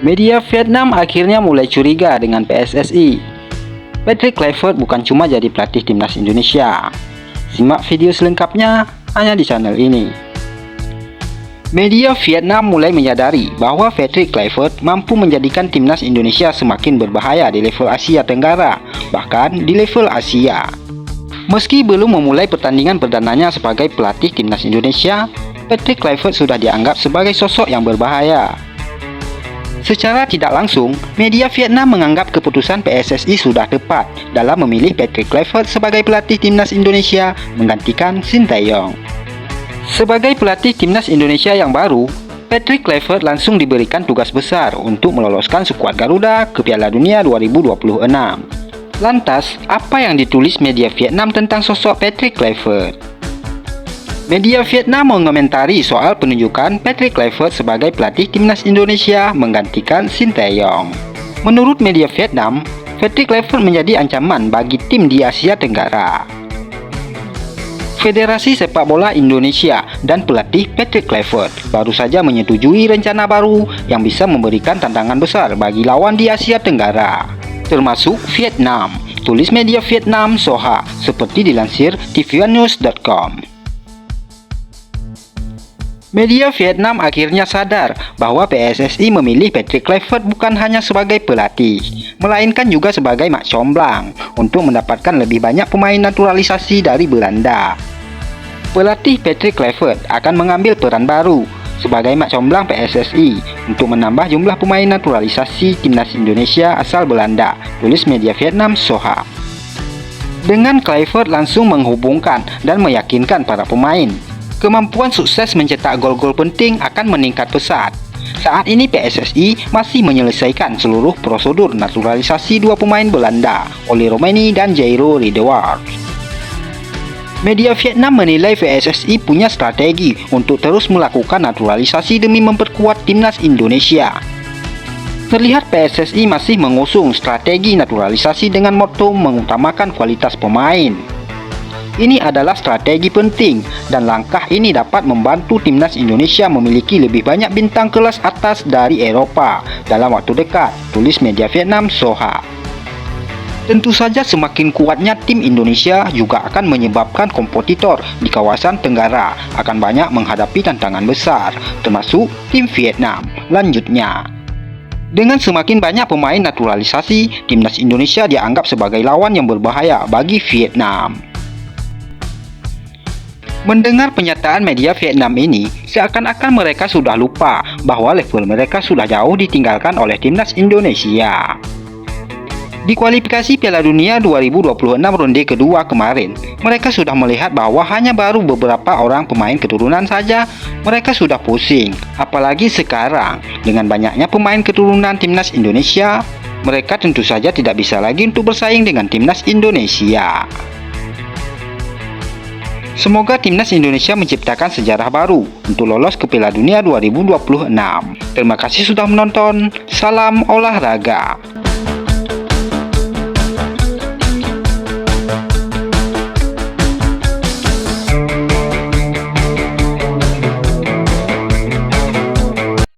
Media Vietnam akhirnya mulai curiga dengan PSSI. Patrick Kluivert bukan cuma jadi pelatih timnas Indonesia. Simak video selengkapnya hanya di channel ini. Media Vietnam mulai menyadari bahwa Patrick Kluivert mampu menjadikan timnas Indonesia semakin berbahaya di level Asia Tenggara, bahkan di level Asia. Meski belum memulai pertandingan perdananya sebagai pelatih timnas Indonesia, Patrick Kluivert sudah dianggap sebagai sosok yang berbahaya. Secara tidak langsung, media Vietnam menganggap keputusan PSSI sudah tepat dalam memilih Patrick Kluivert sebagai pelatih timnas Indonesia menggantikan Sinteyong. Sebagai pelatih timnas Indonesia yang baru, Patrick Kluivert langsung diberikan tugas besar untuk meloloskan skuad Garuda ke Piala Dunia 2026. Lantas, apa yang ditulis media Vietnam tentang sosok Patrick Kluivert? Media Vietnam mengomentari soal penunjukan Patrick Kluivert sebagai pelatih timnas Indonesia menggantikan Sinteyong. Menurut media Vietnam, Patrick Kluivert menjadi ancaman bagi tim di Asia Tenggara. Federasi Sepak Bola Indonesia dan pelatih Patrick Kluivert baru saja menyetujui rencana baru yang bisa memberikan tantangan besar bagi lawan di Asia Tenggara, termasuk Vietnam, tulis media Vietnam Soha seperti dilansir tvnews.com. Media Vietnam akhirnya sadar bahwa PSSI memilih Patrick Kluivert bukan hanya sebagai pelatih, melainkan juga sebagai mak comblang untuk mendapatkan lebih banyak pemain naturalisasi dari Belanda. Pelatih Patrick Kluivert akan mengambil peran baru sebagai mak comblang PSSI untuk menambah jumlah pemain naturalisasi timnas Indonesia asal Belanda, tulis media Vietnam Soha. Dengan Kluivert langsung menghubungkan dan meyakinkan para pemain, kemampuan sukses mencetak gol-gol penting akan meningkat pesat. Saat ini PSSI masih menyelesaikan seluruh prosedur naturalisasi dua pemain Belanda, Oleh Romani dan Jairo Ridewar. Media Vietnam menilai PSSI punya strategi untuk terus melakukan naturalisasi demi memperkuat timnas Indonesia. Terlihat PSSI masih mengusung strategi naturalisasi dengan moto mengutamakan kualitas pemain. Ini adalah strategi penting dan langkah ini dapat membantu timnas Indonesia memiliki lebih banyak bintang kelas atas dari Eropa dalam waktu dekat, tulis media Vietnam Soha. Tentu saja semakin kuatnya tim Indonesia juga akan menyebabkan kompetitor di kawasan Tenggara akan banyak menghadapi tantangan besar, termasuk tim Vietnam. Lanjutnya, dengan semakin banyak pemain naturalisasi, timnas Indonesia dianggap sebagai lawan yang berbahaya bagi Vietnam. Mendengar pernyataan media Vietnam ini, seakan-akan mereka sudah lupa bahwa level mereka sudah jauh ditinggalkan oleh timnas Indonesia. Di kualifikasi Piala Dunia 2026 ronde kedua kemarin, mereka sudah melihat bahwa hanya baru beberapa orang pemain keturunan saja mereka sudah pusing. Apalagi sekarang, dengan banyaknya pemain keturunan timnas Indonesia, mereka tentu saja tidak bisa lagi untuk bersaing dengan timnas Indonesia. Semoga timnas Indonesia menciptakan sejarah baru untuk lolos ke Piala Dunia 2026. Terima kasih sudah menonton. Salam olahraga.